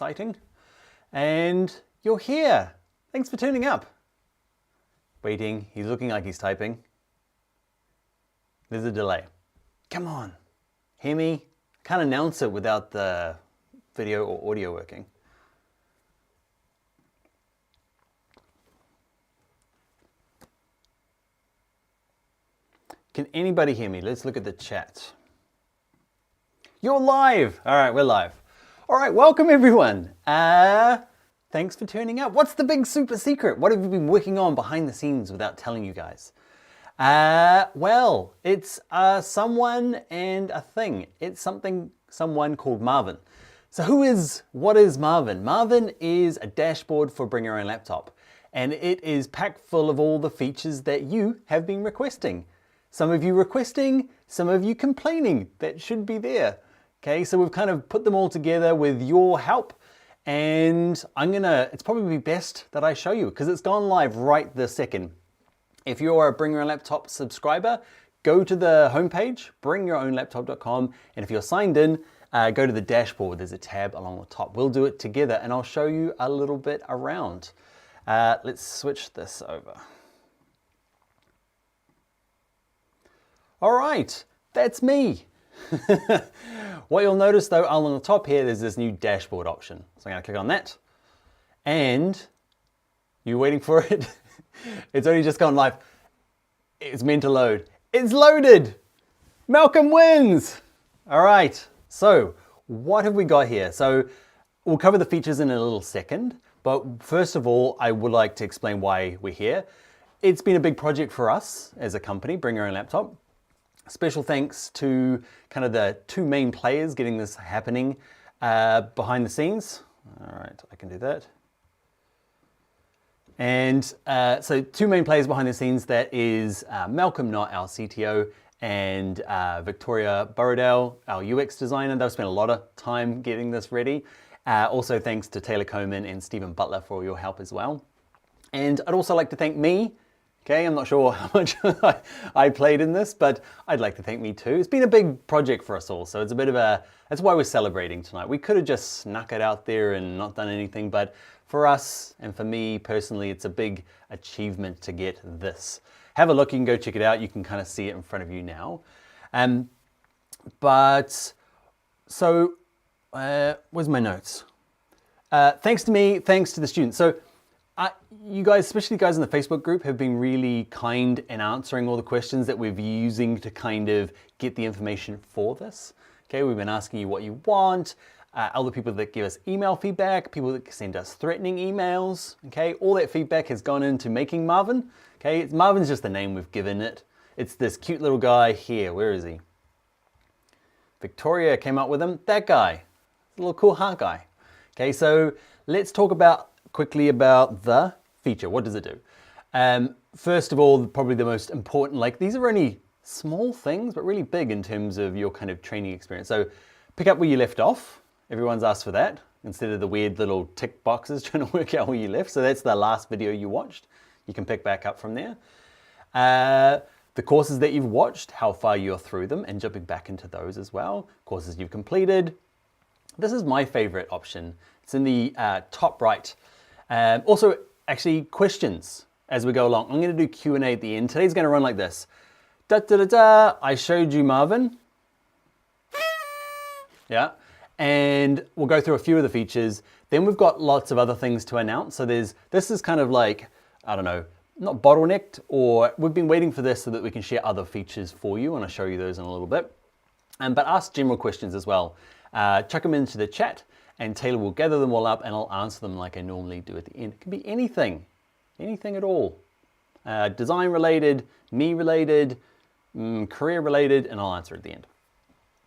exciting. And you're here. Thanks for tuning up. Waiting, he's looking like he's typing. There's a delay. Come on, hear me? Can't announce it without the video or audio working. Can anybody hear me? Let's look at the chat. You're live. All right, we're live. All right, welcome everyone. Thanks for turning up. What's the big super secret? What have you been working on behind the scenes without telling you guys? Well, it's someone and a thing. It's someone called Marvin. So what is Marvin? Marvin is a dashboard for Bring Your Own Laptop. And it is packed full of all the features that you have been requesting. Some of you requesting, some of you complaining that should be there. Okay, so we've kind of put them all together with your help, and it's probably best that I show you because it's gone live right this second. If you're a Bring Your Own Laptop subscriber, go to the homepage, bringyourownlaptop.com, and if you're signed in, go to the dashboard. There's a tab along the top. We'll do it together, and I'll show you a little bit around. Let's switch this over. All right, that's me. What you'll notice though, along the top here, there's this new dashboard option. So I'm gonna click on that. And you waiting for it? It's only just gone live. It's meant to load. It's loaded. Malcolm wins. All right, so what have we got here? So we'll cover the features in a little second, but first of all, I would like to explain why we're here. It's been a big project for us as a company, Bring Your Own Laptop. Special thanks to kind of the two main players getting this happening behind the scenes. All right, I can do that. And so two main players behind the scenes, that is Malcolm Knott, our CTO, and Victoria Borrowdale, our UX designer. They've spent a lot of time getting this ready. Also thanks to Taylor Coman and Stephen Butler for your help as well. And I'd also like to thank me. Okay, I'm not sure how much I played in this, but I'd like to thank me too. It's been a big project for us all, so it's a bit of that's why we're celebrating tonight. We could have just snuck it out there and not done anything, but for us, and for me personally, it's a big achievement to get this. Have a look, you can go check it out. You can kind of see it in front of you now. Where's my notes? Thanks to me, thanks to the students. So, you guys, especially guys in the Facebook group, have been really kind in answering all the questions that we're using to kind of get the information for this. Okay, we've been asking you what you want, other people that give us email feedback, people that send us threatening emails. Okay, all that feedback has gone into making Marvin. Okay, Marvin's just the name we've given it. It's this cute little guy here. Where is he? Victoria came up with him. That guy, the little cool heart guy. Okay, so let's talk quickly about the feature. What does it do? First of all, probably the most important, these are only small things, but really big in terms of your kind of training experience. So pick up where you left off. Everyone's asked for that instead of the weird little tick boxes trying to work out where you left. So that's the last video you watched. You can pick back up from there. The courses that you've watched, how far you're through them, and jumping back into those as well. Courses you've completed. This is my favorite option. It's in the top right. Also, actually, questions as we go along. I'm going to do Q&A at the end. Today's going to run like this. I showed you Marvin. Yeah. And we'll go through a few of the features. Then we've got lots of other things to announce. So this is kind of like, I don't know, not bottlenecked, or we've been waiting for this so that we can share other features for you. And I'll show you those in a little bit. But ask general questions as well. Chuck them into the chat. And Taylor will gather them all up and I'll answer them like I normally do at the end. It can be anything at all. Design related, me related, career related, and I'll answer at the end.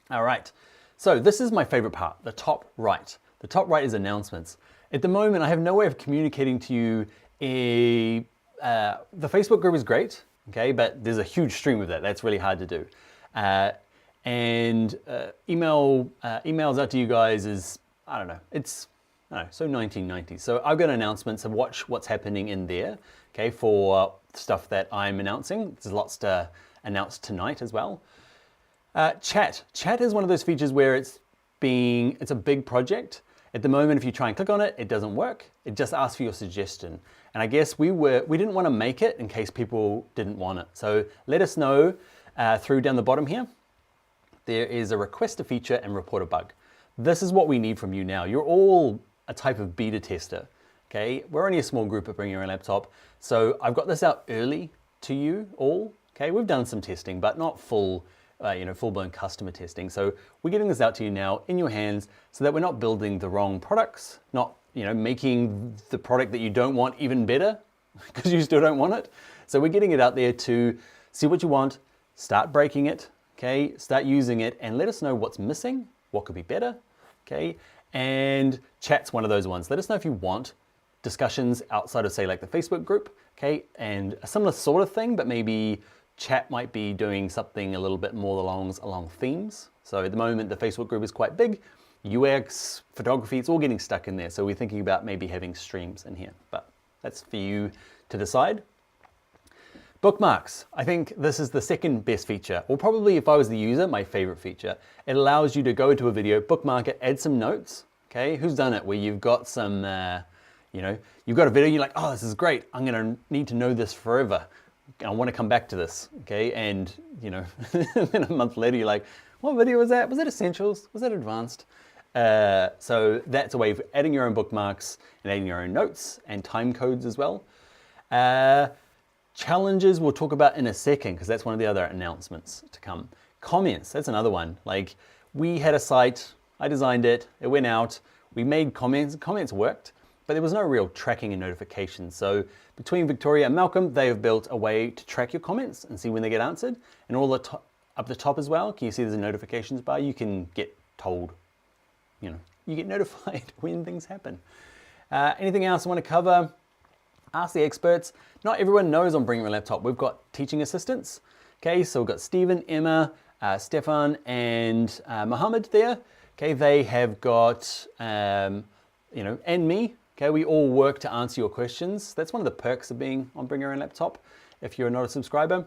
All right, so this is my favorite part, the top right. The top right is announcements. At the moment, I have no way of communicating to you. The Facebook group is great, okay, but there's a huge stream of that. That's really hard to do. Emails out to you guys is, I don't know, so 1990s. So I've got announcements and watch what's happening in there, okay, for stuff that I'm announcing. There's lots to announce tonight as well. Chat is one of those features where it's a big project At the moment, if you try and click on it, it doesn't work. It just asks for your suggestion. And I guess we didn't want to make it in case people didn't want it. So let us know through down the bottom here. There is a request a feature and report a bug. This is what we need from you now. You're all a type of beta tester, okay? We're only a small group at Bring Your Own Laptop. So I've got this out early to you all, okay? We've done some testing, but not full, full-blown customer testing. So we're getting this out to you now in your hands so that we're not building the wrong products, not making the product that you don't want even better because you still don't want it. So we're getting it out there to see what you want, start breaking it, okay? Start using it and let us know what's missing, what could be better, okay? And chat's one of those ones. Let us know if you want discussions outside of, say, like the Facebook group, okay? And a similar sort of thing, but maybe chat might be doing something a little bit more along themes. So at the moment, the Facebook group is quite big. UX, photography, it's all getting stuck in there. So we're thinking about maybe having streams in here, but that's for you to decide. Bookmarks. I think this is the second best feature, or probably if I was the user, my favorite feature. It allows you to go to a video, bookmark it, add some notes. Okay, who's done it? Where you've got some, you've got a video, you're like, oh, this is great. I'm gonna need to know this forever. I want to come back to this. Okay, and then a month later, you're like, what video was that? Was it Essentials? Was that Advanced? So that's a way of adding your own bookmarks and adding your own notes and time codes as well. Challenges we'll talk about in a second because that's one of the other announcements to come. Comments, that's another one. Like we had a site, I designed it, it went out, we made comments worked, but there was no real tracking and notification. So between Victoria and Malcolm, they have built a way to track your comments and see when they get answered. And all up the top as well, can you see there's a notifications bar? You can get told, you get notified when things happen. Anything else I want to cover? Ask the experts. Not everyone knows on Bring Your Laptop. We've got teaching assistants. Okay, so we've got Stephen, Emma, Stefan, and Mohammed there. Okay, they have got, and me. Okay, we all work to answer your questions. That's one of the perks of being on Bring Your Own Laptop if you're not a subscriber.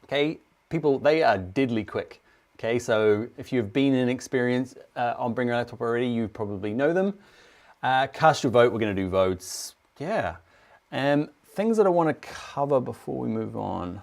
Okay, people, they are deadly quick. Okay, so if you've been in experience on Bring Your Laptop already, you probably know them. Cast your vote, we're gonna do votes. Yeah. Things that I want to cover before we move on.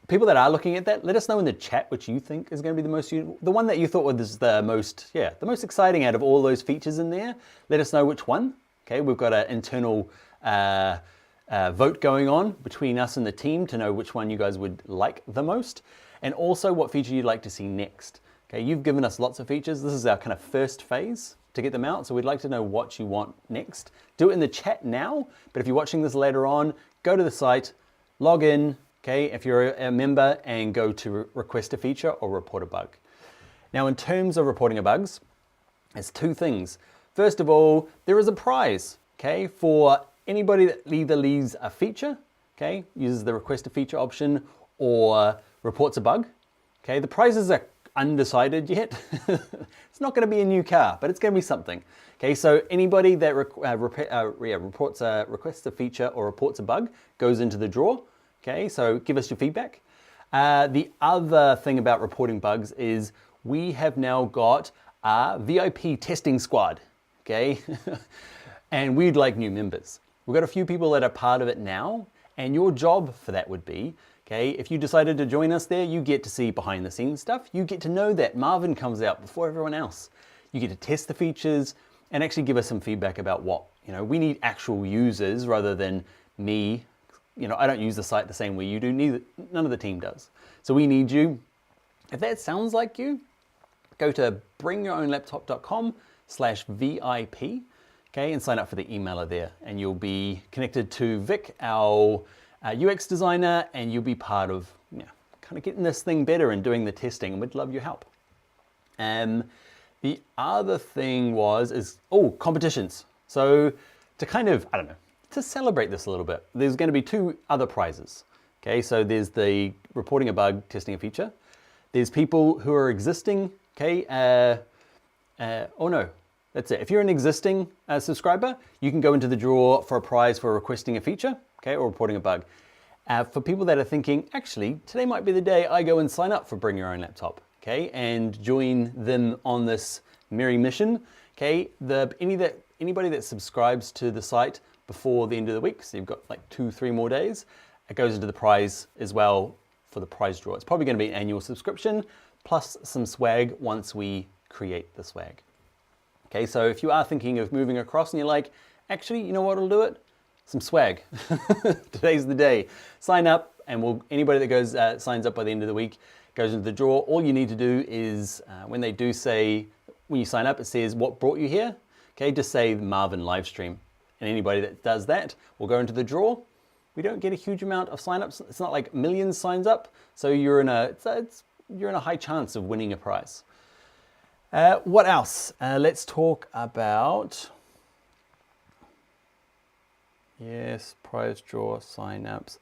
People that are looking at that, let us know in the chat which you think is going to be the most useful. The one that you thought was the most exciting out of all those features in there. Let us know which one. Okay, we've got an internal vote going on between us and the team to know which one you guys would like the most, and also what feature you'd like to see next. Okay, you've given us lots of features. This is our kind of first phase to get them out, so we'd like to know what you want next. Do it in the chat now, but if you're watching this later on, go to the site, log in, okay, if you're a member, and go to request a feature or report a bug. Now, in terms of reporting of bugs, there's two things. First of all, there is a prize, okay, for anybody that either leaves a feature, okay, uses the request a feature option, or reports a bug. Okay, the prizes are undecided yet. It's not going to be a new car, but it's going to be something. Okay, so anybody that requests a feature or reports a bug goes into the draw. Okay, so give us your feedback. The other thing about reporting bugs is we have now got a VIP testing squad. Okay, and we'd like new members. We've got a few people that are part of it now, and your job for that would be, okay, if you decided to join us there, you get to see behind the scenes stuff. You get to know that Marvin comes out before everyone else. You get to test the features and actually give us some feedback about what, we need actual users rather than me. I don't use the site the same way you do, none of the team does. So we need you. If that sounds like you, go to bringyourownlaptop.com/VIP, okay, and sign up for the emailer there. And you'll be connected to Vic, our UX designer, and you'll be part of kind of getting this thing better and doing the testing, and we'd love your help. The other thing is competitions. So to kind of, to celebrate this a little bit, there's going to be two other prizes. Okay, so there's the reporting a bug, testing a feature. There's people who are existing, okay, that's it. If you're an existing subscriber, you can go into the draw for a prize for requesting a feature, okay, or reporting a bug. For people that are thinking, actually, today might be the day I go and sign up for Bring Your Own Laptop, okay, and join them on this merry mission, okay. Anybody that subscribes to the site before the end of the week, so you've got like 2-3 more days, it goes into the prize as well for the prize draw. It's probably going to be an annual subscription plus some swag once we create the swag. Okay, so if you are thinking of moving across and you're like, actually, you know what will do it? Some swag. Today's the day. Sign up, and anybody that goes signs up by the end of the week goes into the draw. All you need to do is when they do say, when you sign up, it says what brought you here. Okay, just say Marvin Livestream, and anybody that does that will go into the draw. We don't get a huge amount of signups. It's not like millions signs up, so you're in a high chance of winning a prize. What else? Let's talk about, yes, prize draw, signups.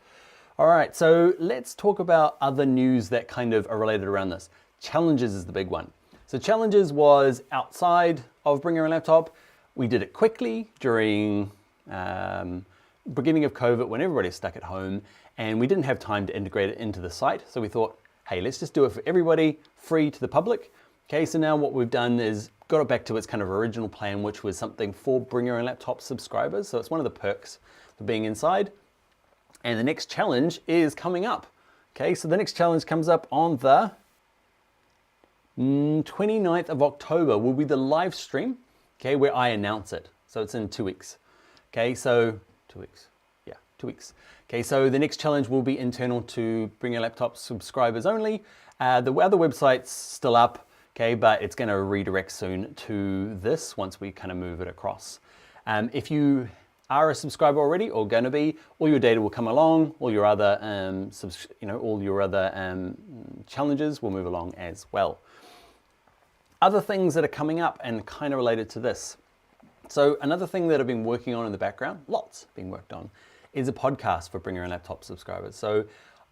All right, so let's talk about other news that kind of are related around this. Challenges is the big one. So Challenges was outside of Bring Your Own Laptop. We did it quickly during beginning of COVID when everybody's stuck at home, and we didn't have time to integrate it into the site. So we thought, hey, let's just do it for everybody, free to the public. Okay, so now what we've done is got it back to its kind of original plan, which was something for Bring Your Own Laptop subscribers. So it's one of the perks for being inside. And the next challenge is coming up. Okay, so the next challenge comes up on the 29th of October will be the live stream, okay, where I announce it. So it's in 2 weeks. Okay, so 2 weeks. Yeah, 2 weeks. Okay, so the next challenge will be internal to Bring Your Laptop subscribers only. The other website's still up, okay, but it's going to redirect soon to this once we kind of move it across. If you are a subscriber already or going to be, all your data will come along, all your other, challenges will move along as well. Other things that are coming up and kind of related to this. So another thing that I've been working on in the background, lots being worked on, is a podcast for Bring Your Own Laptop subscribers. So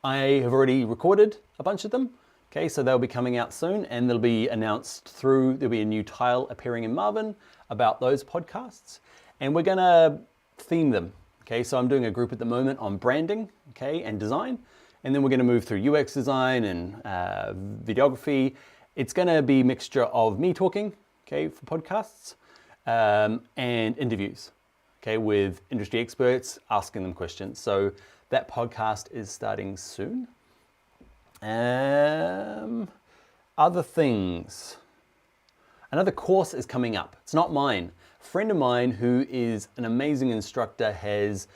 I have already recorded a bunch of them. Okay, so they'll be coming out soon, and they'll be announced there'll be a new tile appearing in Marvin about those podcasts, and we're gonna theme them. Okay, so I'm doing a group at the moment on branding, okay, and design, and then we're gonna move through UX design and videography. It's gonna be a mixture of me talking, okay, for podcasts, and interviews, okay, with industry experts, asking them questions. So that podcast is starting soon. Other things. Another course is coming up. It's not mine. A friend of mine who is an amazing instructor has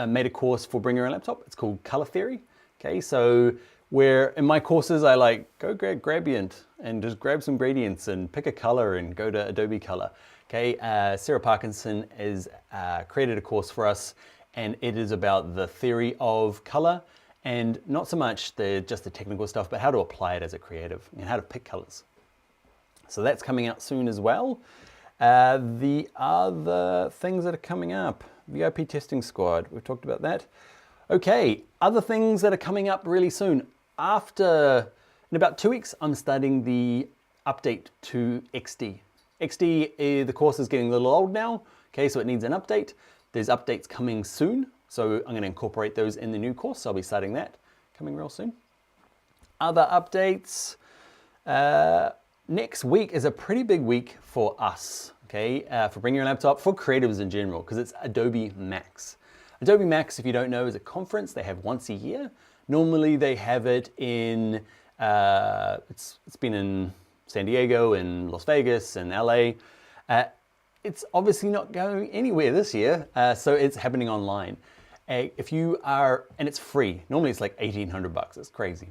made a course for Bring Your Own Laptop. It's called Color Theory. Okay, so where in my courses I like go grab Gradient and just grab some gradients and pick a color and go to Adobe Color. Okay, Sarah Parkinson has created a course for us, and it is about the theory of color, and not so much just the technical stuff, but how to apply it as a creative and how to pick colors. So that's coming out soon as well. The other things that are coming up, VIP Testing Squad, we've talked about that. Okay, other things that are coming up really soon. In about 2 weeks, I'm starting the update to XD. XD, the course is getting a little old now, okay, so it needs an update. There's updates coming soon, so I'm going to incorporate those in the new course, so I'll be starting that coming real soon. Other updates, next week is a pretty big week for us, okay, for Bring Your Own Laptop, for creatives in general, because it's Adobe Max. Adobe Max, if you don't know, is a conference they have once a year. Normally they have it in, it's been in San Diego and Las Vegas and LA. It's obviously not going anywhere this year, so it's happening online. If you are, and it's free. Normally it's like $1,800, it's crazy.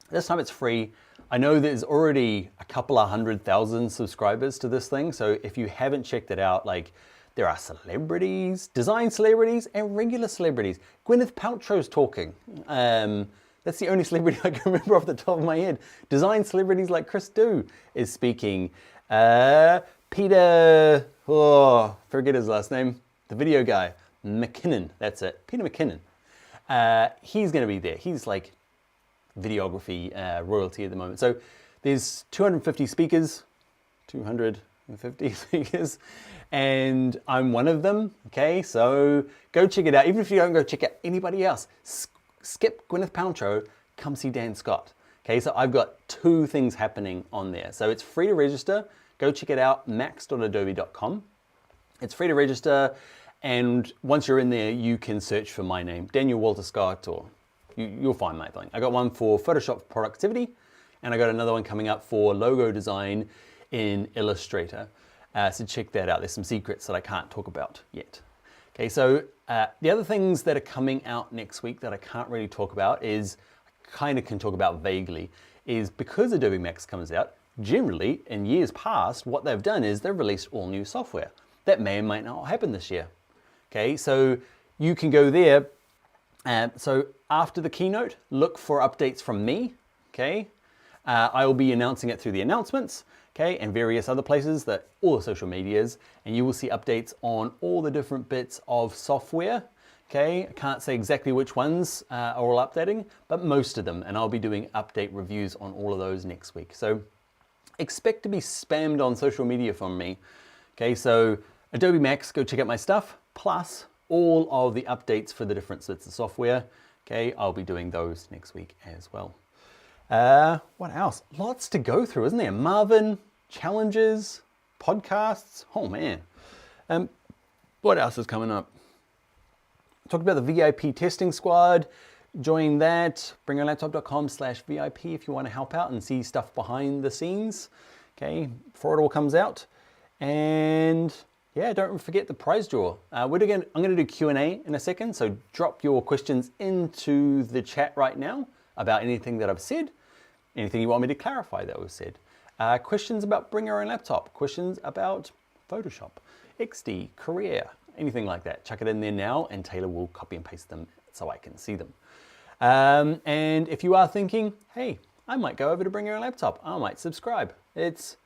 This time it's free. I know there's already a couple of 100,000 subscribers to this thing, so if you haven't checked it out, like, there are celebrities, design celebrities, and regular celebrities. Gwyneth Paltrow's talking. That's the only celebrity I can remember off the top of my head. Design celebrities like Chris Du is speaking. Peter, forget his last name, the video guy, McKinnon, that's it, Peter McKinnon. He's gonna be there. He's like videography royalty at the moment. So there's 250 speakers, 250 speakers, and I'm one of them, okay? So go check it out. Even if you don't go check out anybody else, skip Gwyneth Paltrow, come see Dan Scott. Okay, so I've got 2 things happening on there. So it's free to register. Go check it out, max.adobe.com. It's free to register, and once you're in there, you can search for my name, Daniel Walter Scott, or you'll find my thing. I got one for Photoshop productivity, and I got another one coming up for logo design in Illustrator. So check that out. There's some secrets that I can't talk about yet. Okay, so the other things that are coming out next week that I can't really talk about is, I kind of can talk about vaguely, is because Adobe Max comes out, generally in years past, what they've done is they've released all new software. That may or may not happen this year. Okay, so you can go there. So after the keynote, look for updates from me. Okay, I will be announcing it through the announcements. Okay, and various other places, that all the social medias, and you will see updates on all the different bits of software. Okay, I can't say exactly which ones are all updating, but most of them, and I'll be doing update reviews on all of those next week. So expect to be spammed on social media from me. Okay, so Adobe Max, go check out my stuff, plus all of the updates for the different bits of software. Okay, I'll be doing those next week as well. What else? Lots to go through, isn't there? Marvin, challenges, podcasts. Oh man. What else is coming up? Talked about the VIP testing squad. Join that. BringYourLaptop.com/VIP if you want to help out and see stuff behind the scenes. Okay, before it all comes out. And yeah, don't forget the prize draw. I'm going to do Q&A in a second, so drop your questions into the chat right now about anything that I've said, anything you want me to clarify that was said. Questions about Bring Your Own Laptop, questions about Photoshop, XD, Premiere, anything like that. Chuck it in there now and Taylor will copy and paste them so I can see them. And if you are thinking, hey, I might go over to Bring Your Own Laptop, I might subscribe. It's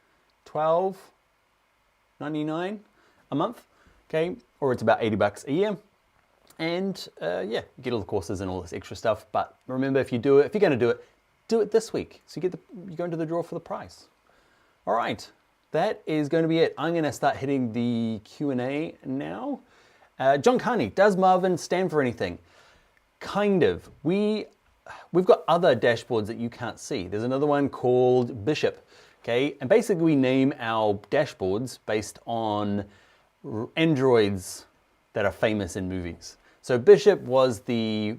$12.99 a month, okay? Or it's about $80 a year. And yeah, you get all the courses and all this extra stuff. But remember, if you're going to do it this week. So you go into the draw for the prize. All right, that is going to be it. I'm going to start hitting the Q&A now. John Carney, does Marvin stand for anything? Kind of. We've got other dashboards that you can't see. There's another one called Bishop. Okay, and basically we name our dashboards based on androids that are famous in movies. So Bishop was the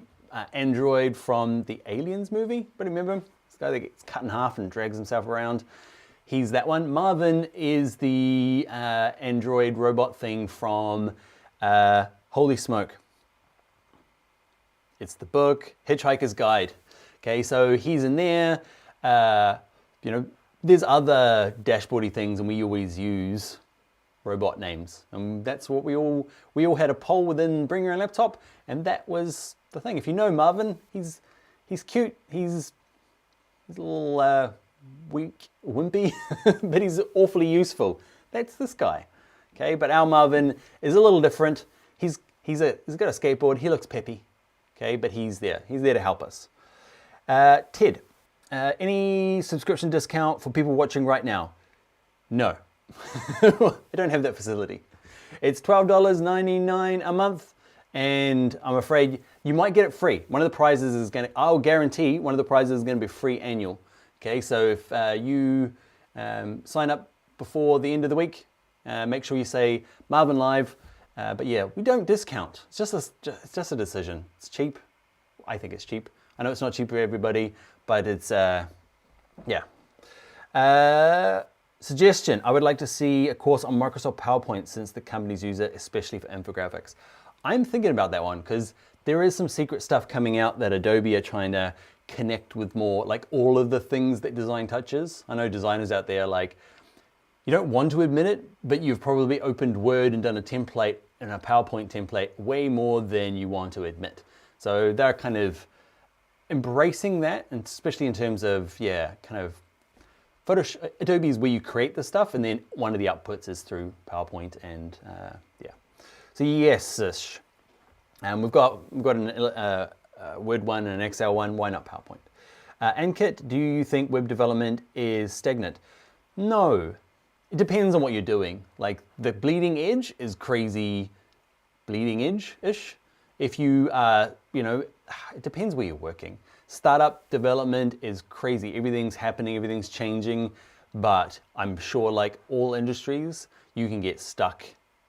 android from the Aliens movie, but remember him? This guy that gets cut in half and drags himself around. He's that one. Marvin is the android robot thing from Holy Smoke. It's the book, Hitchhiker's Guide. Okay, so he's in there. You know, there's other dashboardy things, and we always use robot names, and that's what we all had a poll within Bring Your Own Laptop, and that was the thing. If you know Marvin, he's cute, he's a little weak, wimpy, but he's awfully useful. That's this guy. Okay, but our Marvin is a little different. He's got a skateboard. He looks peppy. Okay, but he's there to help us. Ted, any subscription discount for people watching right now? No. I don't have that facility. It's $12.99 a month, and I'm afraid you might get it free. One of the prizes is I'll guarantee one of the prizes is going to be free annual. Okay, so if you sign up before the end of the week, make sure you say Marvin Live. But yeah, we don't discount. It's just a decision. It's cheap. I think it's cheap. I know it's not cheap for everybody, but it's yeah. Suggestion, I would like to see a course on Microsoft PowerPoint since the companies use it, especially for infographics. I'm thinking about that one because there is some secret stuff coming out that Adobe are trying to connect with more, like all of the things that design touches. I know designers out there, like, you don't want to admit it, but you've probably opened Word and done a template and a PowerPoint template way more than you want to admit. So they're kind of embracing that, and especially in terms of, yeah, kind of Photoshop. Adobe is where you create the stuff, and then one of the outputs is through PowerPoint, and yeah. So yes-ish. We've got a Word one and an Excel one. Why not PowerPoint? Ankit, do you think web development is stagnant? No. It depends on what you're doing. Like the bleeding edge is crazy bleeding edge-ish, If you, it depends where you're working. Startup development is crazy. Everything's happening, everything's changing, but I'm sure like all industries, you can get stuck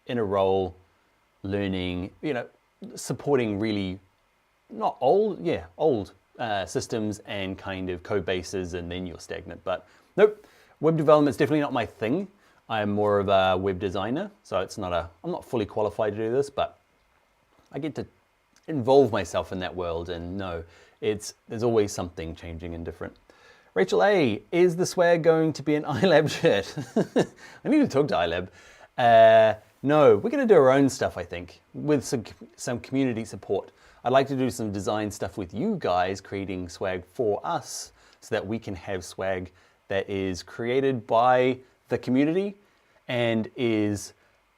in a role learning, supporting really not old, old systems and kind of code bases, and then you're stagnant. But nope, web development is definitely not my thing. I'm more of a web designer, so I'm not fully qualified to do this, but I get to involve myself in that world, and no, there's always something changing and different. Rachel A, is the swag going to be an iLab shirt? I need to talk to iLab. No, we're going to do our own stuff, I think, with some community support. I'd like to do some design stuff with you guys, creating swag for us, so that we can have swag that is created by the community and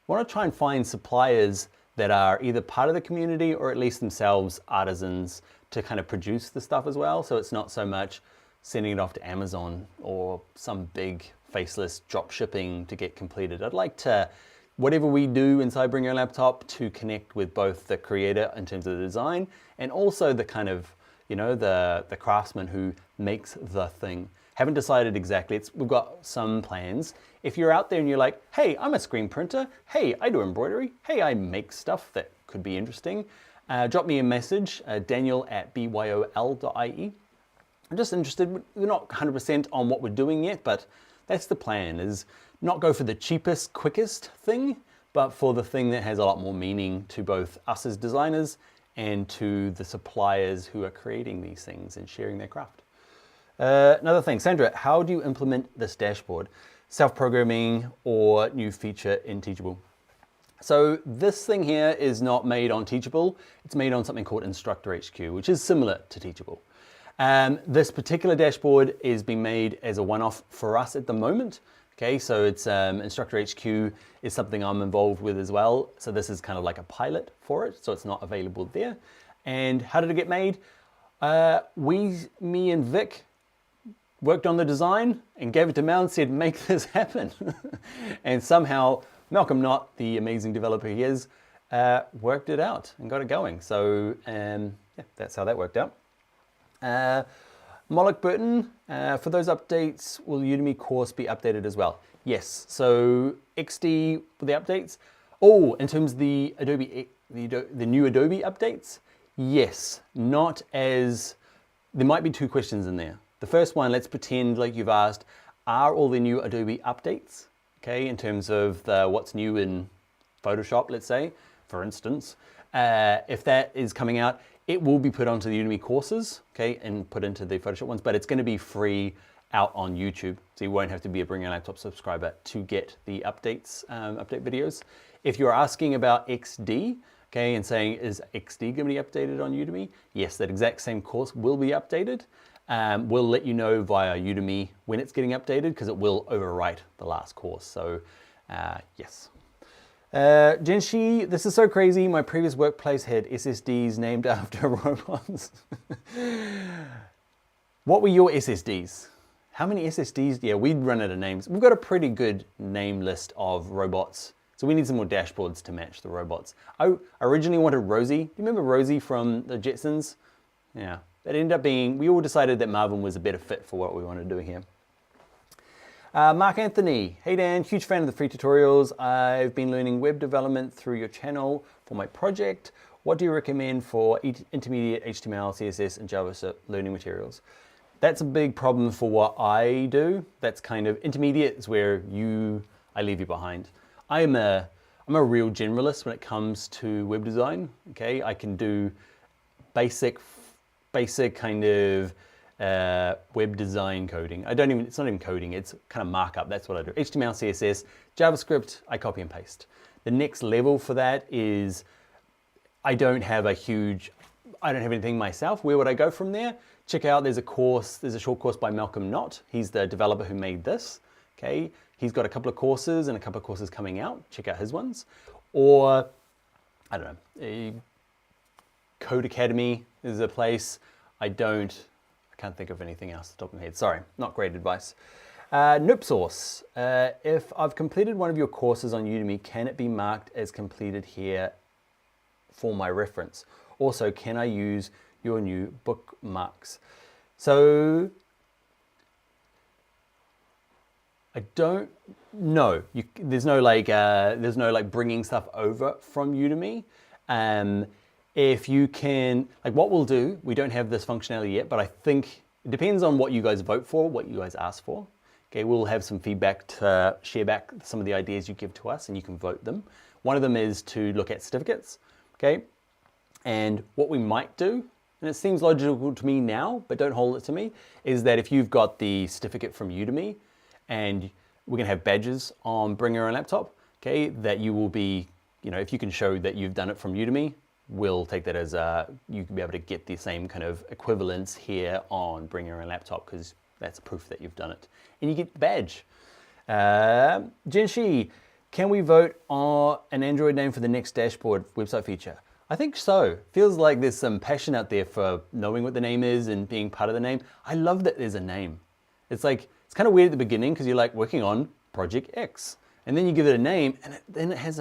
want to try and find suppliers that are either part of the community or at least themselves artisans to kind of produce the stuff as well. So it's not so much sending it off to Amazon or some big faceless drop shipping to get completed. I'd like to, whatever we do inside Bring Your Laptop, to connect with both the creator in terms of the design and also the kind of, the craftsman who makes the thing. Haven't decided exactly. We've got some plans. If you're out there and you're like, hey, I'm a screen printer. Hey, I do embroidery. Hey, I make stuff that could be interesting. Drop me a message, daniel@byol.ie. I'm just interested. We're not 100% on what we're doing yet, but that's the plan, is not go for the cheapest, quickest thing, but for the thing that has a lot more meaning to both us as designers and to the suppliers who are creating these things and sharing their craft. Another thing, Sandra, how do you implement this dashboard? Self-programming or new feature in Teachable? So this thing here is not made on Teachable. It's made on something called Instructor HQ, which is similar to Teachable. This particular dashboard is being made as a one-off for us at the moment. Okay, so it's Instructor HQ is something I'm involved with as well. So this is kind of like a pilot for it, so it's not available there. And how did it get made? Me and Vic worked on the design and gave it to Mel and said, make this happen. And somehow Malcolm Knott, the amazing developer he is, worked it out and got it going. So yeah, that's how that worked out. Moloch Burton, for those updates, will Udemy course be updated as well? Yes, so XD for the updates. Oh, in terms of the Adobe, the new Adobe updates, yes, not as, there might be two questions in there. The first one, let's pretend like you've asked, are all the new Adobe updates, okay, in terms of what's new in Photoshop, let's say, for instance. If that is coming out, it will be put onto the Udemy courses, okay, and put into the Photoshop ones, but it's going to be free out on YouTube, so you won't have to be a Bring Your Laptop subscriber to get the updates, update videos. If you're asking about XD, okay, and saying, is XD going to be updated on Udemy? Yes, that exact same course will be updated. We'll let you know via Udemy when it's getting updated, because it will overwrite the last course. So yes. Genshi, this is so crazy. My previous workplace had SSDs named after robots. What were your SSDs? How many SSDs? Yeah, we'd run out of names. We've got a pretty good name list of robots. So we need some more dashboards to match the robots. I originally wanted Rosie. Do you remember Rosie from the Jetsons? Yeah. It ended up being, we all decided that Marvin was a better fit for what we wanted to do here. Mark Anthony, hey Dan, huge fan of the free tutorials. I've been learning web development through your channel for my project. What do you recommend for intermediate HTML, CSS, and JavaScript learning materials? That's a big problem for what I do. That's kind of, intermediate is where I leave you behind. I'm a real generalist when it comes to web design, okay? I can do basic kind of web design coding. It's not even coding, it's kind of markup. That's what I do. HTML, CSS, JavaScript, I copy and paste. The next level for that is I don't have anything myself. Where would I go from there? Check out, there's a short course by Malcolm Knott. He's the developer who made this, okay? He's got a couple of courses and a couple of courses coming out. Check out his ones. Or, I don't know, Code Academy is a place. I can't think of anything else off the top of my head. Sorry, not great advice. Noopsource, if I've completed one of your courses on Udemy, can it be marked as completed here for my reference? Also, can I use your new bookmarks? So I don't know. There's no like bringing stuff over from Udemy. If you can, like what we'll do, we don't have this functionality yet, but I think it depends on what you guys vote for, what you guys ask for. Okay, we'll have some feedback to share back some of the ideas you give to us, and you can vote them. One of them is to look at certificates. Okay, and what we might do, and it seems logical to me now, but don't hold it to me, is that if you've got the certificate from Udemy, and we're gonna have badges on Bring Your Own Laptop, okay, that you will be, if you can show that you've done it from Udemy, we'll take that as you can be able to get the same kind of equivalence here on Bring Your Own Laptop, because that's proof that you've done it. And you get the badge. Jinshi, can we vote on an Android name for the next dashboard website feature? I think so. Feels like there's some passion out there for knowing what the name is and being part of the name. I love that there's a name. It's kind of weird at the beginning because you're like working on Project X, and then you give it a name, and then it has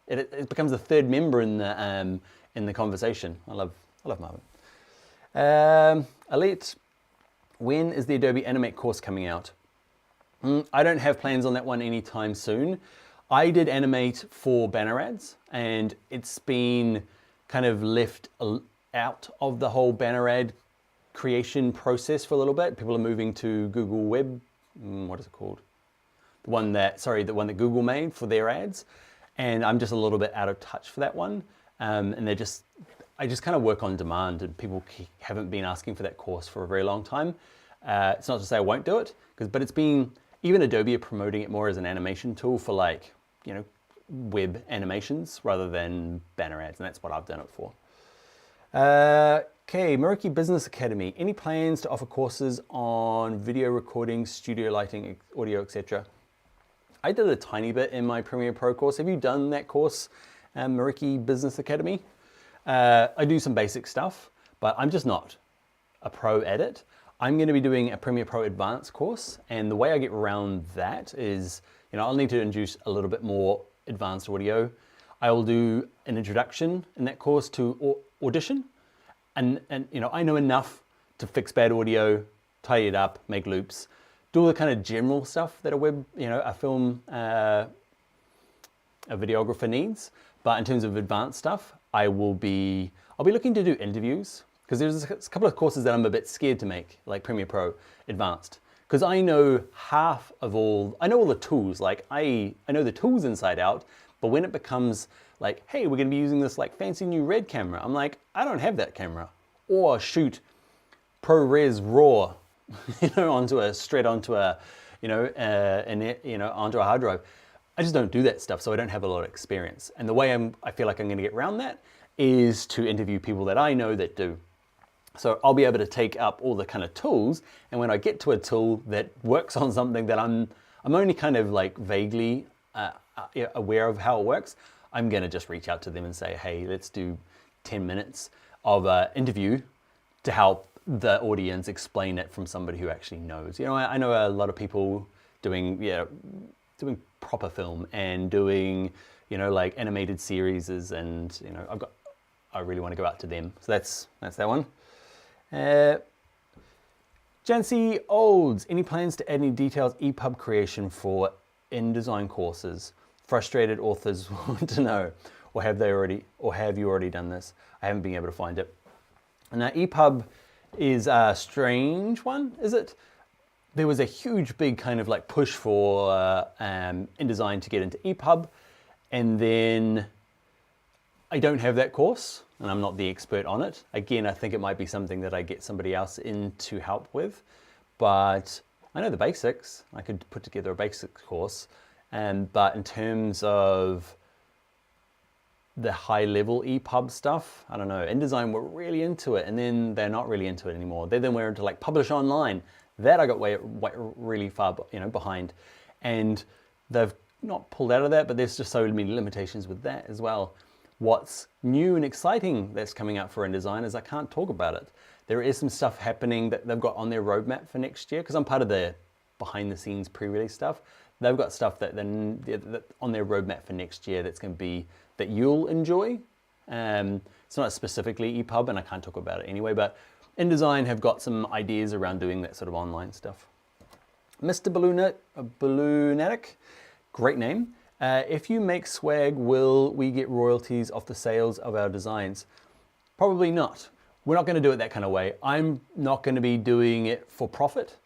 it becomes the third member in the conversation. I love Marvin. Elite, when is the Adobe Animate course coming out? I don't have plans on that one anytime soon. I did Animate for banner ads, and it's been kind of left out of the whole banner ad creation process for a little bit. People are moving to Google Web, what is it called? The one that Google made for their ads. And I'm just a little bit out of touch for that one. And I just kind of work on demand, and people haven't been asking for that course for a very long time. It's not to say I won't do it, but it's been, even Adobe are promoting it more as an animation tool for web animations rather than banner ads, and that's what I've done it for. Okay, Meraki Business Academy. Any plans to offer courses on video recording, studio lighting, audio, etc.? I did a tiny bit in my Premiere Pro course. Have you done that course, Meraki Business Academy? I do some basic stuff, but I'm just not a pro at it. I'm going to be doing a Premiere Pro Advanced course, and the way I get around that is, I'll need to introduce a little bit more advanced audio. I will do an introduction in that course to Audition, and I know enough to fix bad audio, tidy it up, make loops, do all the kind of general stuff that a videographer needs. But in terms of advanced stuff, I'll be looking to do interviews, because there's a couple of courses that I'm a bit scared to make, like Premiere Pro Advanced, because I know all the tools. Like I know the tools inside out, but when it becomes like, hey, we're going to be using this fancy new Red camera, I'm like, I don't have that camera. Or shoot ProRes RAW, onto a hard drive. I just don't do that stuff, so I don't have a lot of experience. And the way I feel like I'm going to get around that is to interview people that I know that do. So I'll be able to take up all the kind of tools, and when I get to a tool that works on something that I'm only kind of vaguely aware of how it works, I'm going to just reach out to them and say, hey, let's do 10 minutes of an interview to help the audience explain it from somebody who actually knows. I know a lot of people doing proper film and doing, animated series, and I really want to go out to them. So that's that one. Jancy Olds, any plans to add any detailed EPUB creation for InDesign courses? Frustrated authors want to know, or have you already done this? I haven't been able to find it. Now, EPUB is a strange one, is it? There was a huge big kind of push for InDesign to get into EPUB, and then I don't have that course, and I'm not the expert on it. Again, I think it might be something that I get somebody else in to help with, but I know the basics. I could put together a basics course, but in terms of the high-level EPUB stuff, I don't know. InDesign were really into it, and then they're not really into it anymore. They then were into Publish Online. That I got way really far, behind, and they've not pulled out of that. But there's just so many limitations with that as well. What's new and exciting that's coming out for InDesign is I can't talk about it. There is some stuff happening that they've got on their roadmap for next year, because I'm part of the behind-the-scenes pre-release stuff. They've got stuff that on their roadmap for next year that's going to be that you'll enjoy, It's not specifically EPUB, and I can't talk about it anyway, but InDesign have got some ideas around doing that sort of online stuff. Mr. Balloonatic, great name. If you make swag, will we get royalties off the sales of our designs? Probably not. We're not going to do it that kind of way. I'm not going to be doing it for profit.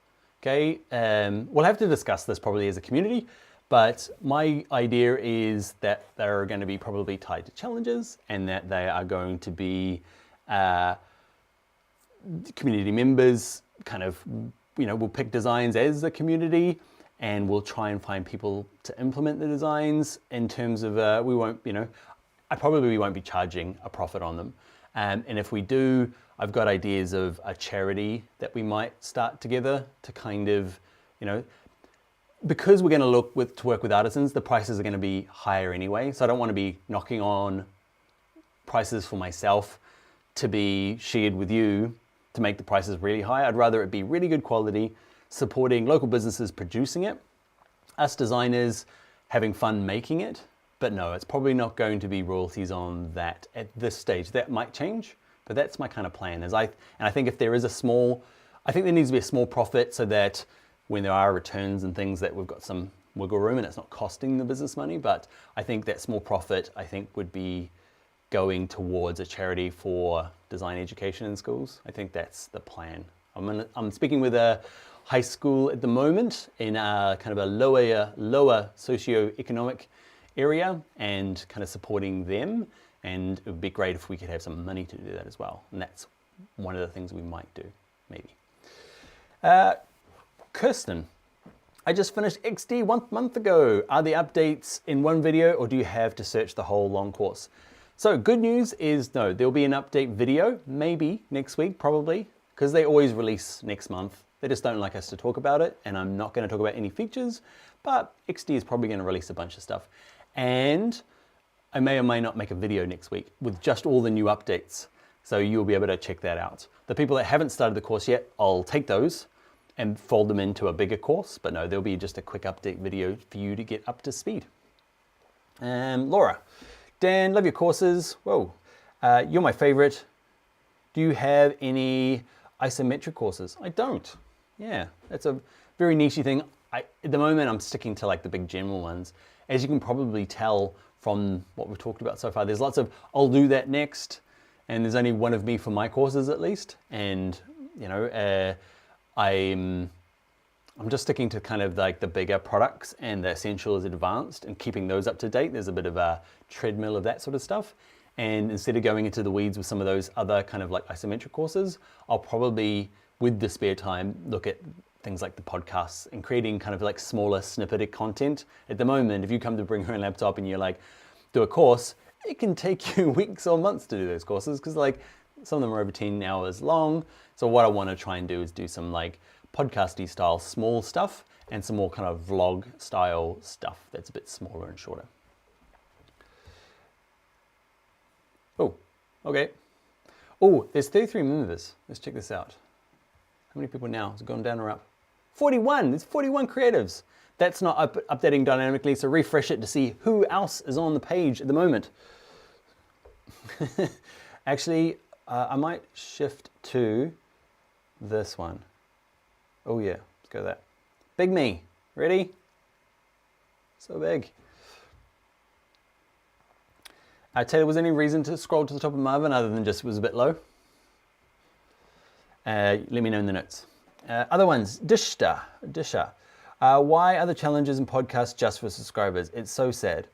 Okay, we'll have to discuss this probably as a community, but my idea is that they're going to be probably tied to challenges, and that they are going to be community members kind of, we'll pick designs as a community, and we'll try and find people to implement the designs in terms of, we won't, I probably won't be charging a profit on them. And if we do, I've got ideas of a charity that we might start together to kind of, because we're going to look to work with artisans, the prices are going to be higher anyway. So I don't want to be knocking on prices for myself to be shared with you to make the prices really high. I'd rather it be really good quality, supporting local businesses producing it, us designers having fun making it. But no, it's probably not going to be royalties on that at this stage. That might change, but that's my kind of plan. And I think if there is I think there needs to be a small profit so that when there are returns and things, that we've got some wiggle room and it's not costing the business money. But I think that small profit, would be going towards a charity for design education in schools. I think that's the plan. I'm speaking with a high school at the moment in a kind of a lower socioeconomic area, and kind of supporting them, and it would be great if we could have some money to do that as well, and that's one of the things we might do, maybe. Kirsten, I just finished XD 1 month ago. Are the updates in one video, or do you have to search the whole long course? So good news is no, there'll be an update video, maybe next week, probably, because they always release next month. They just don't like us to talk about it, and I'm not going to talk about any features, but XD is probably going to release a bunch of stuff. And I may or may not make a video next week with just all the new updates. So you'll be able to check that out. The people that haven't started the course yet, I'll take those and fold them into a bigger course. But no, there'll be just a quick update video for you to get up to speed. Laura, Dan, love your courses. Whoa, you're my favorite. Do you have any isometric courses? I don't. Yeah, that's a very niche thing. At the moment, I'm sticking to like the big general ones. As you can probably tell from what we've talked about so far, there's lots of, I'll do that next, and there's only one of me for my courses at least. And, I'm just sticking to kind of like the bigger products and the essentials advanced and keeping those up to date. There's a bit of a treadmill of that sort of stuff. And instead of going into the weeds with some of those other kind of like isometric courses, I'll probably, with the spare time, look at things like the podcasts and creating kind of like smaller snippeted content. At the moment, if you come to bring your own laptop and you're like, do a course, it can take you weeks or months to do those courses, because like some of them are over 10 hours long. So what I want to try and do is do some like podcasty style small stuff and some more kind of vlog style stuff that's a bit smaller and shorter. Oh, okay. Oh, there's 33 members. Let's check this out. How many people now? Has it gone down or up? 41, there's 41 creatives. That's not updating dynamically, so refresh it to see who else is on the page at the moment. Actually, I might shift to this one. Oh yeah, let's go that. Big me, ready? So big. Taylor, was there any reason to scroll to the top of Marvin other than just it was a bit low? Let me know in the notes. Other ones, Disha. Why are the challenges and podcasts just for subscribers? It's so sad.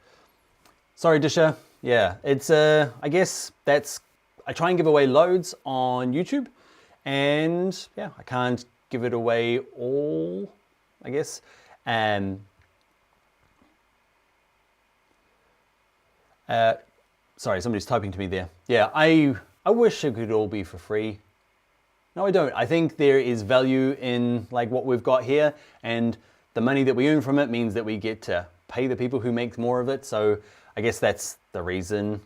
Sorry, Disha. Yeah, it's I guess I try and give away loads on YouTube, and yeah, I can't give it away all, I guess. Sorry, somebody's typing to me there. Yeah, I wish it could all be for free. No, I don't. I think there is value in like what we've got here, and the money that we earn from it means that we get to pay the people who make more of it. So I guess that's the reason.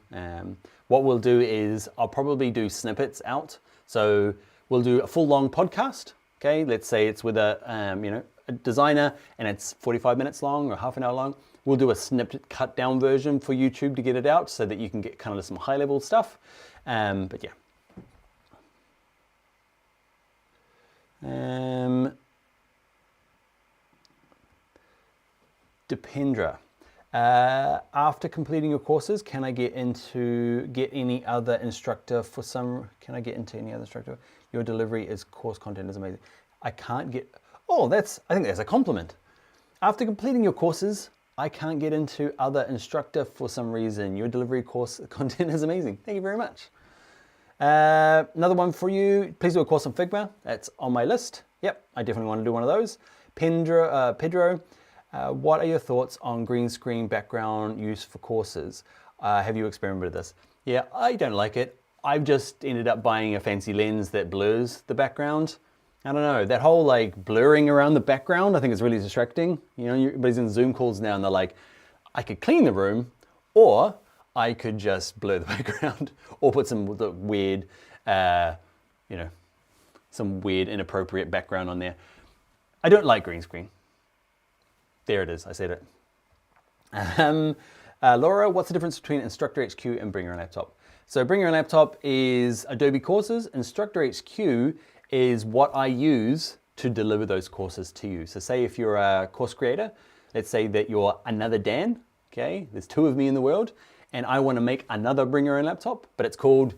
What we'll do is I'll probably do snippets out. So we'll do a full long podcast. Okay, let's say it's with a a designer and it's 45 minutes long or half an hour long, we'll do a snippet cut down version for YouTube to get it out so that you can get kind of some high level stuff. But yeah. Dependra. After completing your courses, can I get any other instructor for some? Can I get into any other instructor? Your delivery is course content is amazing. I can't get. Oh, I think that's a compliment. After completing your courses, I can't get into other instructor for some reason. Your delivery course content is amazing. Thank you very much. Another one for you. Please do a course on Figma. That's on my list. Yep, I definitely want to do one of those. Pedro, what are your thoughts on green screen background use for courses? Have you experimented with this? Yeah, I don't like it. I've just ended up buying a fancy lens that blurs the background. I don't know, that whole like blurring around the background, I think is really distracting. You know, everybody's in Zoom calls now and they're like, I could clean the room or I could just blur the background or put some weird, some weird inappropriate background on there. I don't like green screen. There it is, I said it. Laura, what's the difference between Instructor HQ and Bring Your Own Laptop? So Bring Your Own Laptop is Adobe courses. Instructor HQ is what I use to deliver those courses to you. So say if you're a course creator, let's say that you're another Dan, okay? There's 2 of me in the world, and I want to make another Bring Your Own Laptop, but it's called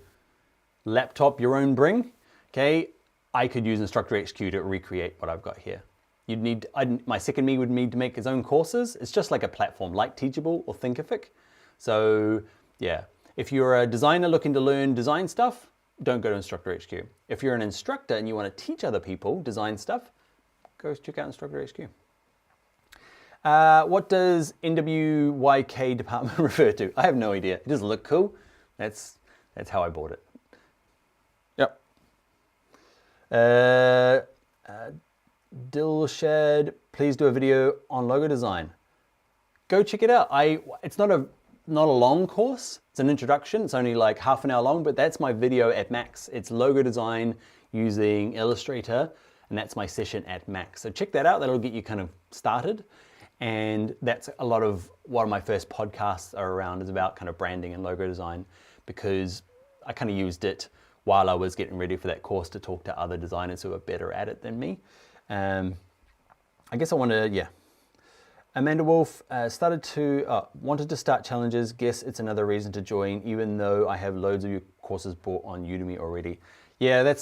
Laptop Your Own Bring, okay? I could use Instructor HQ to recreate what I've got here. My second me would need to make his own courses. It's just like a platform like Teachable or Thinkific. So yeah, if you're a designer looking to learn design stuff, don't go to Instructor HQ. If you're an instructor and you want to teach other people design stuff, go check out Instructor HQ. What does NWYK department refer to? I have no idea. It doesn't look cool. That's how I bought it. Yep. Dilshed, please do a video on logo design. Go check it out. It's not a long course. It's an introduction. It's only like half an hour long, but that's my video at max. It's logo design using Illustrator, and that's my session at max. So check that out. That'll get you kind of started. And that's a lot of what my first podcasts are around, is about kind of branding and logo design, because I kind of used it while I was getting ready for that course to talk to other designers who are better at it than me. I guess I want to, yeah. Amanda Wolf wanted to start challenges. Guess it's another reason to join, even though I have loads of your courses bought on Udemy already. Yeah,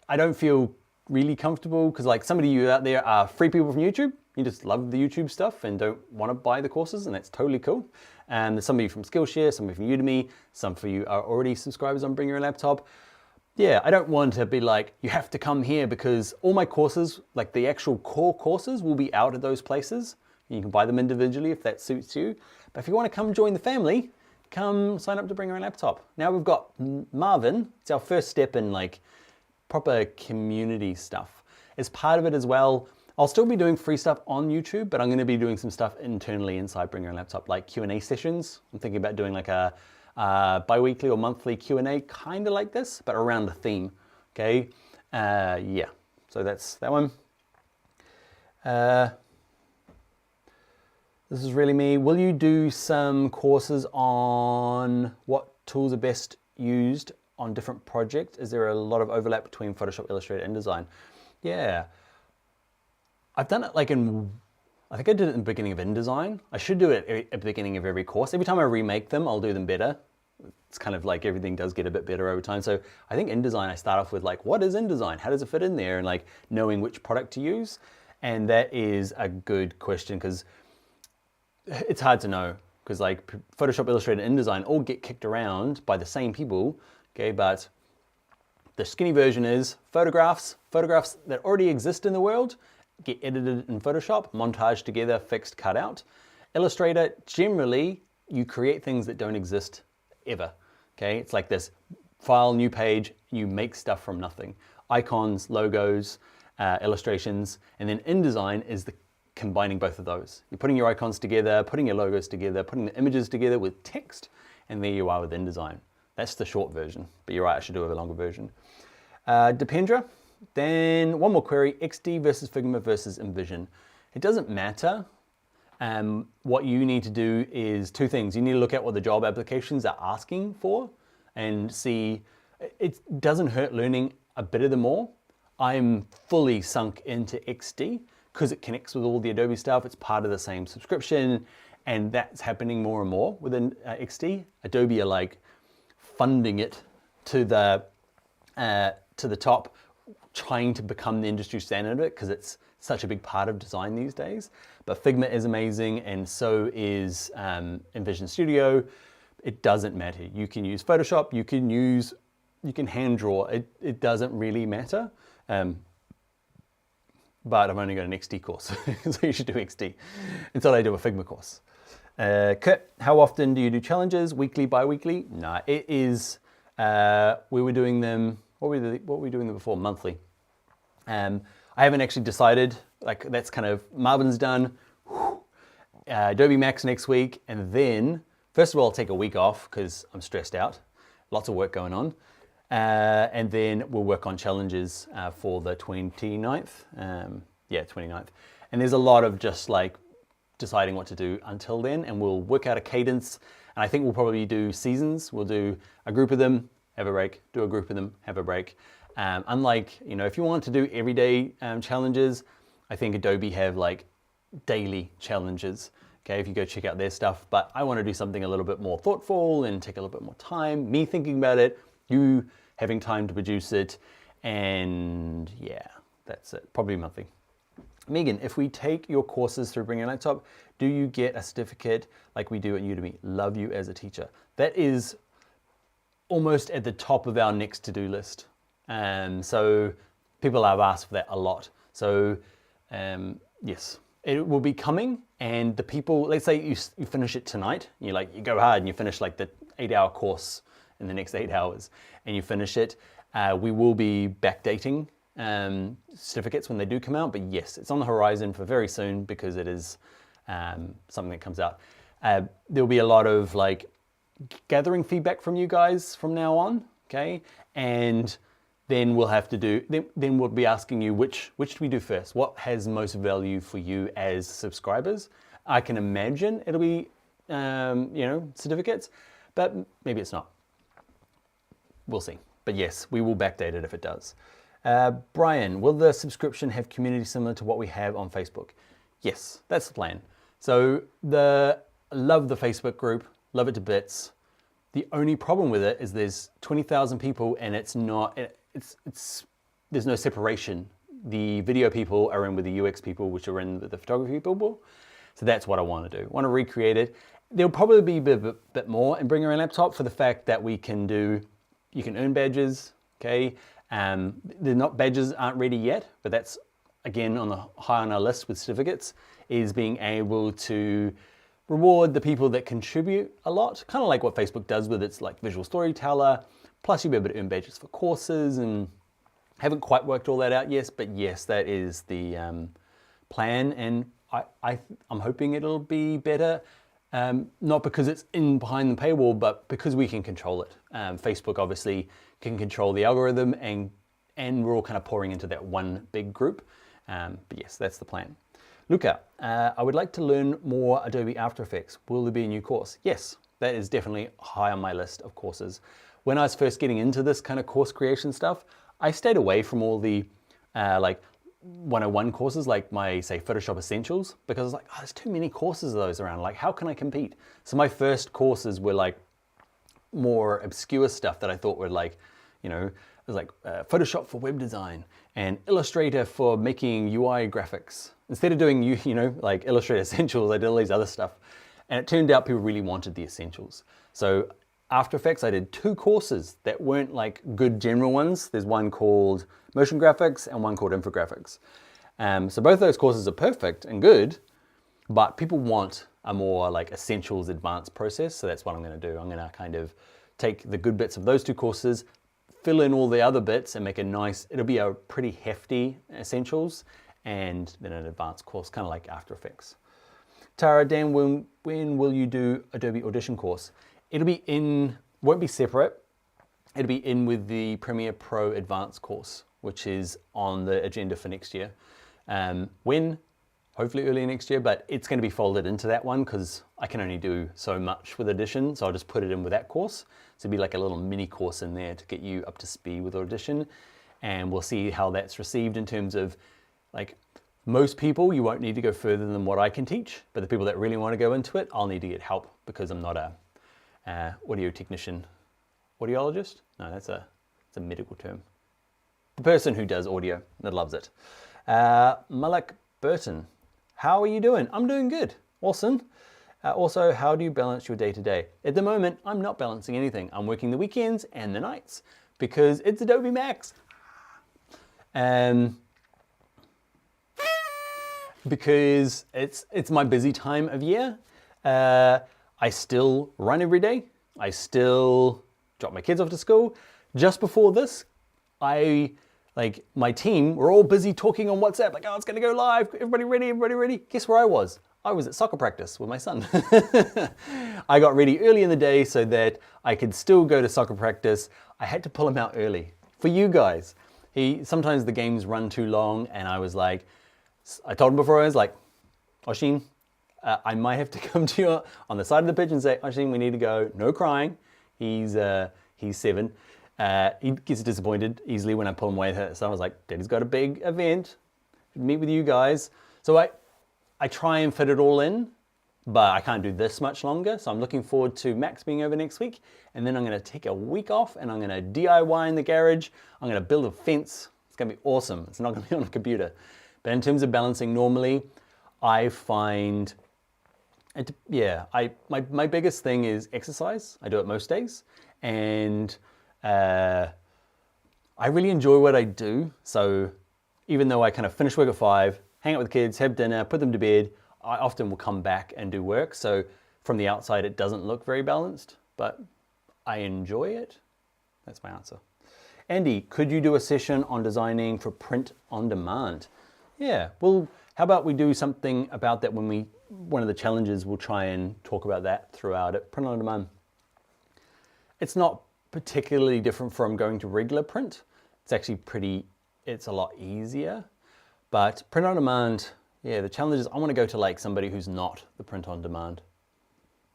I don't feel really comfortable because like some of you out there are free people from YouTube. You just love the YouTube stuff and don't want to buy the courses, and that's totally cool. And there's some of you from Skillshare, some of you from Udemy, some of you are already subscribers on Bring Your Own Laptop. Yeah, I don't want to be like, you have to come here, because all my courses, like the actual core courses, will be out at those places. You can buy them individually if that suits you. But if you want to come join the family, come sign up to Bring Your Own Laptop. Now we've got Marvin. It's our first step in like proper community stuff. As part of it as well, I'll still be doing free stuff on YouTube, but I'm going to be doing some stuff internally inside Bring Your Own Laptop, like Q&A sessions. I'm thinking about doing like a bi-weekly or monthly Q&A, kind of like this, but around a theme, okay? Yeah, so that's that one. This is really me. Will you do some courses on what tools are best used on different projects? Is there a lot of overlap between Photoshop, Illustrator, and InDesign? Yeah, I've done it like I think I did it in the beginning of InDesign. I should do it at the beginning of every course. Every time I remake them, I'll do them better. It's kind of like everything does get a bit better over time. So I think InDesign, I start off with like, what is InDesign? How does it fit in there? And like knowing which product to use. And that is a good question, because it's hard to know, because like Photoshop, Illustrator, and InDesign all get kicked around by the same people, okay? But the skinny version is photographs that already exist in the world, get edited in Photoshop, montaged together, fixed, cut out. Illustrator, generally, you create things that don't exist ever, okay? It's like this file, new page, you make stuff from nothing. Icons, logos, illustrations, and then InDesign is the combining both of those. You're putting your icons together, putting your logos together, putting the images together with text, and there you are with InDesign. That's the short version, but you're right, I should do a longer version. Dependra, Then one more query, XD versus Figma versus InVision. It doesn't matter. What you need to do is two things. You need to look at what the job applications are asking for and see, it doesn't hurt learning a bit of them more. I'm fully sunk into XD because it connects with all the Adobe stuff. It's part of the same subscription, and that's happening more and more within XD. Adobe are like funding it to the top, trying to become the industry standard of it because it's such a big part of design these days. But Figma is amazing, and so is InVision Studio. It doesn't matter. You can use Photoshop, you can hand draw. It doesn't really matter. But I've only got an XD course, so you should do XD until I do a Figma course. Kurt, how often do you do challenges? Weekly, bi-weekly? Nah, it is, we were doing them, what were we doing them before? Monthly. I haven't actually decided, like that's kind of, Marvin's done, Adobe Max next week, and then, first of all, I'll take a week off because I'm stressed out, lots of work going on. And then we'll work on challenges for the 29th. 29th. And there's a lot of just like deciding what to do until then, and we'll work out a cadence. And I think we'll probably do seasons. We'll do a group of them, have a break, do a group of them, have a break. Unlike, if you want to do everyday challenges, I think Adobe have like daily challenges. Okay, if you go check out their stuff, but I want to do something a little bit more thoughtful and take a little bit more time, me thinking about it, you having time to produce it, and yeah, that's it, probably monthly. Megan, if we take your courses through Bring Your Laptop, do you get a certificate like we do at Udemy? Love you as a teacher. That is almost at the top of our next to-do list. So people have asked for that a lot. So yes, it will be coming, and the people, let's say you finish it tonight, you go hard and you finish like the 8-hour course in the next 8 hours, and you finish it, we will be backdating certificates when they do come out, but yes, it's on the horizon for very soon because it is something that comes out. There'll be a lot of like gathering feedback from you guys from now on, okay? And then we'll have to do, then we'll be asking you which do we do first? What has most value for you as subscribers? I can imagine it'll be, certificates, but maybe it's not. We'll see. But yes, we will backdate it if it does. Brian, will the subscription have community similar to what we have on Facebook? Yes, that's the plan. So love the Facebook group, love it to bits. The only problem with it is there's 20,000 people and it's not, there's no separation. The video people are in with the UX people, which are in with the photography people. So that's what I want to do. I want to recreate it. There'll probably be a bit more in Bring Your Own Laptop for the fact that you can earn badges, okay? Badges aren't ready yet, but that's again high on our list with certificates, is being able to reward the people that contribute a lot, kind of like what Facebook does with its like visual storyteller, plus you'll be able to earn badges for courses, and haven't quite worked all that out yet, but yes, that is the plan, and I'm hoping it'll be better. Not because it's in behind the paywall, but because we can control it. Facebook obviously can control the algorithm, and we're all kind of pouring into that one big group. But yes, that's the plan. Luca, I would like to learn more Adobe After Effects. Will there be a new course? Yes, that is definitely high on my list of courses. When I was first getting into this kind of course creation stuff, I stayed away from all the like 101 courses, like my, say, Photoshop Essentials, because I was like, oh, there's too many courses of those around. Like, how can I compete? So my first courses were like more obscure stuff that I thought were like, it was like Photoshop for web design and Illustrator for making UI graphics. Instead of doing, like Illustrator Essentials, I did all these other stuff. And it turned out people really wanted the Essentials. So After Effects, I did 2 courses that weren't like good general ones. There's one called Motion Graphics and one called Infographics. So both those courses are perfect and good, but people want a more like Essentials advanced process. So that's what I'm going to do. I'm going to kind of take the good bits of those 2 courses, fill in all the other bits, and make it'll be a pretty hefty Essentials and then an advanced course, kind of like After Effects. Tara, Dan, when will you do Adobe Audition course? It'll be won't be separate. It'll be in with the Premiere Pro Advanced course, which is on the agenda for next year. When? Hopefully early next year, but it's going to be folded into that one because I can only do so much with Audition, so I'll just put it in with that course. So it'll be like a little mini course in there to get you up to speed with Audition, and we'll see how that's received in terms of, like, most people, you won't need to go further than what I can teach, but the people that really want to go into it, I'll need to get help because I'm not a audio technician. Audiologist? No, it's a medical term. The person who does audio that loves it. Malak Burton. How are you doing? I'm doing good. Awesome. Also, how do you balance your day-to-day? At the moment, I'm not balancing anything. I'm working the weekends and the nights because it's Adobe Max. Because it's my busy time of year. I still run every day. I still drop my kids off to school. Just before this, my team were all busy talking on WhatsApp, like, oh, it's gonna go live, everybody ready, everybody ready. Guess where I was? I was at soccer practice with my son. I got ready early in the day so that I could still go to soccer practice. I had to pull him out early. For you guys, sometimes the games run too long, and I was like, I told him before, I was like, Oshin, I might have to come to you on the side of the pitch and say, Oshin, we need to go, no crying. He's 7. He gets disappointed easily when I pull him away. So I was like, Daddy's got a big event, meet with you guys. So I try and fit it all in, but I can't do this much longer. So I'm looking forward to Max being over next week. And then I'm gonna take a week off and I'm gonna DIY in the garage. I'm gonna build a fence. It's gonna be awesome. It's not gonna be on a computer. But in terms of balancing normally, I find, my biggest thing is exercise. I do it most days. And I really enjoy what I do. So even though I kind of finish work at 5, hang out with the kids, have dinner, put them to bed, I often will come back and do work. So from the outside, it doesn't look very balanced, but I enjoy it. That's my answer. Andy, could you do a session on designing for print on demand? Yeah, well, how about we do something about that when one of the challenges, we'll try and talk about that throughout it. Print on demand. It's not particularly different from going to regular print. It's actually it's a lot easier. But print on demand, yeah, the challenge is I want to go to like somebody who's not the print on demand.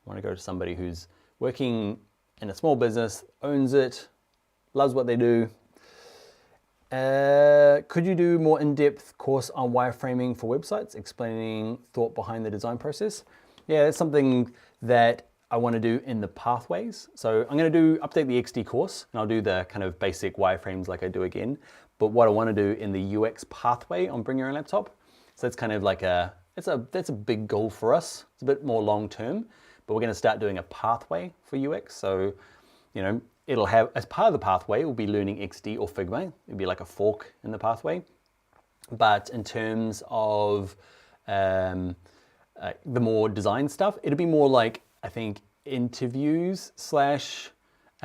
I want to go to somebody who's working in a small business, owns it, loves what they do. Could you do more in-depth course on wireframing for websites, explaining thought behind the design process? Yeah, that's something that I want to do in the pathways. So I'm going to update the XD course, and I'll do the kind of basic wireframes like I do again. But what I want to do in the UX pathway on Bring Your Own Laptop, so that's kind of like that's a big goal for us. It's a bit more long term, but we're going to start doing a pathway for UX. So, it'll have, as part of the pathway, we'll be learning XD or Figma. It'll be like a fork in the pathway. But in terms of the more design stuff, it'll be more like, I think, interviews /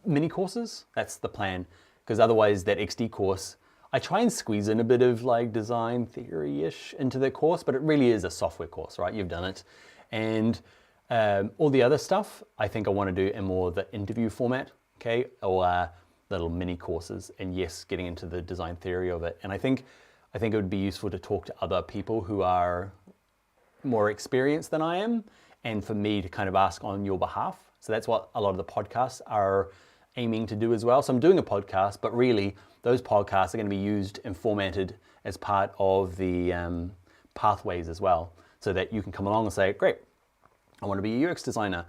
mini courses. That's the plan. Because otherwise that XD course, I try and squeeze in a bit of like design theory-ish into the course, but it really is a software course, right? You've done it. And all the other stuff, I think I want to do in more the interview format, okay? Or little mini courses, and yes, getting into the design theory of it. And I think it would be useful to talk to other people who are more experienced than I am, and for me to kind of ask on your behalf. So that's what a lot of the podcasts are aiming to do as well. So I'm doing a podcast, but really those podcasts are going to be used and formatted as part of the pathways as well, so that you can come along and say, great, I want to be a UX designer.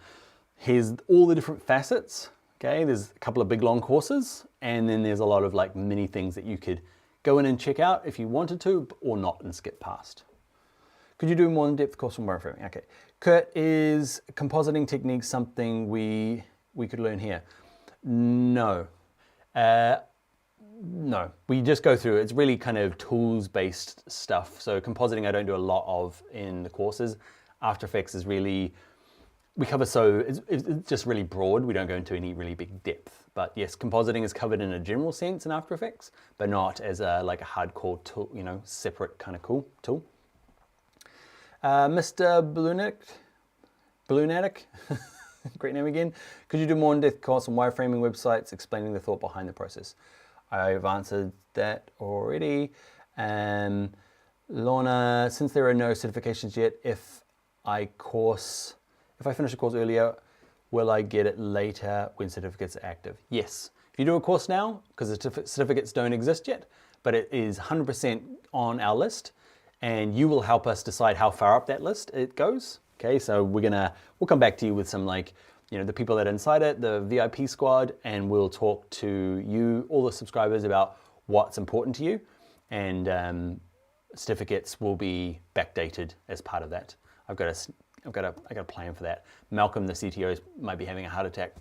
Here's all the different facets. Okay, there's a couple of big long courses, and then there's a lot of like mini things that you could go in and check out if you wanted to, or not and skip past. Could you do a more in-depth course on wireframing? Okay. Kurt, is compositing technique something we could learn here? No. No, we just go through it. It's really kind of tools-based stuff. So compositing I don't do a lot of in the courses. After Effects is really, we cover, so it's just really broad. We don't go into any really big depth. But yes, compositing is covered in a general sense in After Effects, but not as like a hardcore tool, separate kind of cool tool. Mr. Balloonatic, great name again. Could you do more in-depth course on wireframing websites, explaining the thought behind the process? I've answered that already. Lorna, since there are no certifications yet, if I finish a course earlier, will I get it later when certificates are active? Yes. If you do a course now, because the certificates don't exist yet, but it is 100% on our list, and you will help us decide how far up that list it goes. Okay, so we'll come back to you with some, like, the people that are inside it, the VIP squad, and we'll talk to you, all the subscribers, about what's important to you, and certificates will be backdated as part of that. I got a plan for that. Malcolm, the CTO, might be having a heart attack.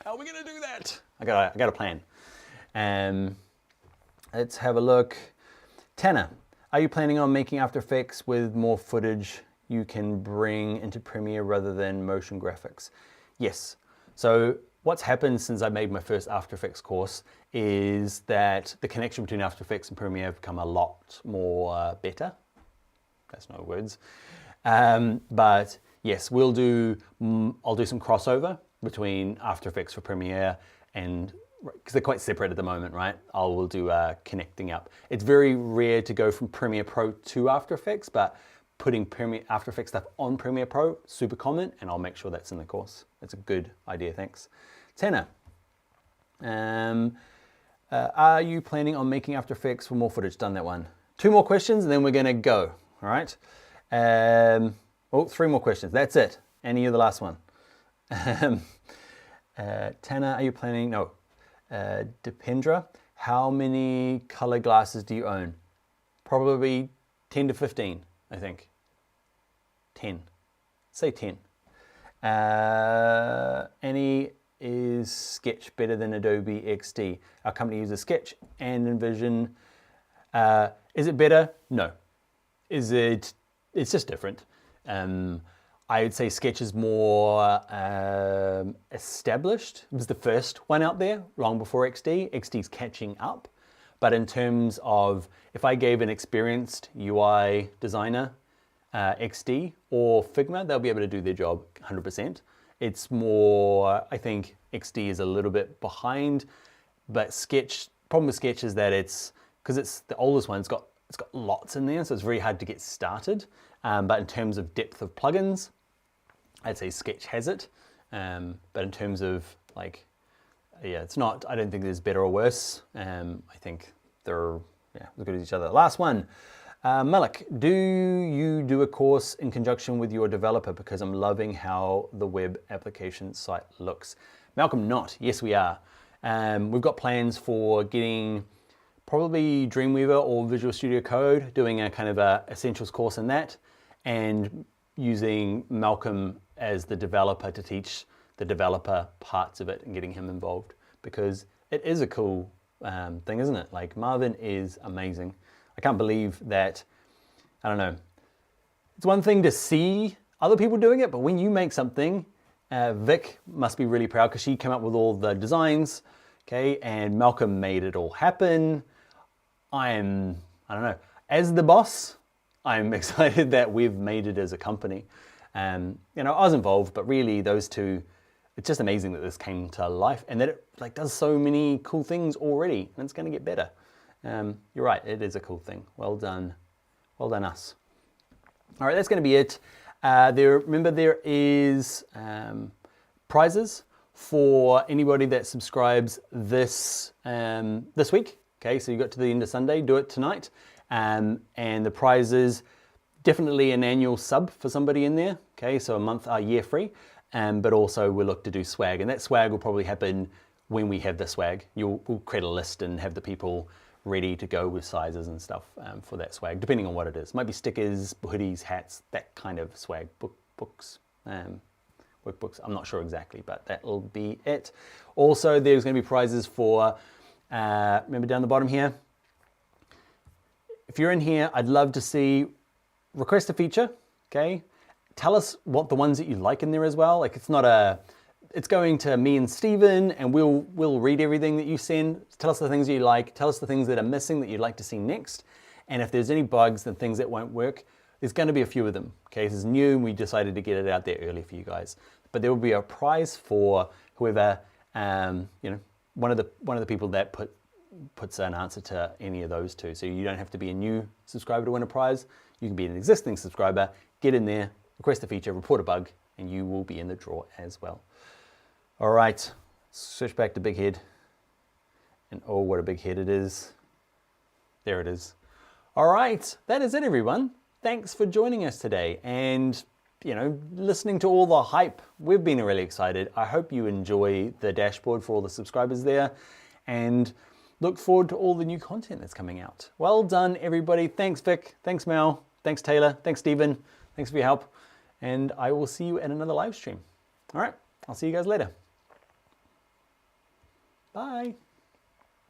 How are we gonna do that? I got a plan. Let's have a look. Tanner, are you planning on making After Effects with more footage you can bring into Premiere rather than motion graphics? Yes. So what's happened since I made my first After Effects course is that the connection between After Effects and Premiere have become a lot more better. That's no words. But yes, I'll do some crossover between After Effects for Premiere, and because they're quite separate at the moment, right? I will do connecting up. It's very rare to go from Premiere Pro to After Effects, but putting After Effects stuff on Premiere Pro, super common, and I'll make sure that's in the course. That's a good idea, thanks. Tanner, are you planning on making After Effects for more footage? Done that one. 2 more questions, and then we're gonna go, all right? 3 more questions, that's it. Any of the last one. Tanner, are you planning, no. Dipendra, how many color glasses do you own? Probably 10 to 15, I think. 10. Say 10. Annie, is Sketch better than Adobe XD? Our company uses Sketch and InVision. Is it better? No. It's just different. I would say Sketch is more established. It was the first one out there long before XD. XD's catching up. But in terms of, if I gave an experienced UI designer XD or Figma, they'll be able to do their job 100%. It's more, I think XD is a little bit behind, but problem with Sketch is that because it's the oldest one, it's got lots in there, so it's very hard to get started. But in terms of depth of plugins, I'd say Sketch has it. But in terms of it's not, I don't think there's better or worse. I think they're as good as each other. Last one. Malik, do you do a course in conjunction with your developer? Because I'm loving how the web application site looks. Malcolm, not. Yes, we are. We've got plans for getting probably Dreamweaver or Visual Studio Code, doing a kind of a essentials course in that, and using Malcolm as the developer to teach the developer parts of it and getting him involved, because it is a cool thing, isn't it? Like, Marvin is amazing. I can't believe that, I don't know, it's one thing to see other people doing it, but when you make something, Vic must be really proud because she came up with all the designs, okay, and Malcolm made it all happen. I don't know, as the boss, I'm excited that we've made it as a company. I was involved, but really those two, it's just amazing that this came to life and that it does so many cool things already, and it's going to get better. You're right, it is a cool thing. Well done us. All right, that's going to be it. Remember, there is prizes for anybody that subscribes this week. Okay, so you got to the end of Sunday, do it tonight. And the prizes, definitely an annual sub for somebody in there. Okay, so a year free. But also we'll look to do swag, and that swag will probably happen when we have the swag. We'll create a list and have the people ready to go with sizes and stuff for that swag, depending on what it is. Might be stickers, hoodies, hats, that kind of swag, books, workbooks. I'm not sure exactly, but that'll be it. Also, there's going to be prizes for, remember down the bottom here, if you're in here, I'd love to see, request a feature, okay? Tell us what the ones that you like in there as well. Like, it's going to me and Stephen, and we'll read everything that you send. Tell us the things you like. Tell us the things that are missing that you'd like to see next. And if there's any bugs and things that won't work, there's going to be a few of them. Okay, this is new, and we decided to get it out there early for you guys. But there will be a prize for whoever, one of the people that put puts an answer to any of those two. So you don't have to be a new subscriber to win a prize. You can be an existing subscriber, get in there, request a feature, report a bug, and you will be in the draw as well. All right, switch back to Big Head. And oh, what a big head it is. There it is. All right, that is it, everyone. Thanks for joining us today and, you know, listening to all the hype. We've been really excited. I hope you enjoy the dashboard for all the subscribers there and look forward to all the new content that's coming out. Well done, everybody. Thanks, Vic. Thanks, Mel. Thanks, Taylor. Thanks, Stephen. Thanks for your help. And I will see you at another live stream. All right, I'll see you guys later. Bye.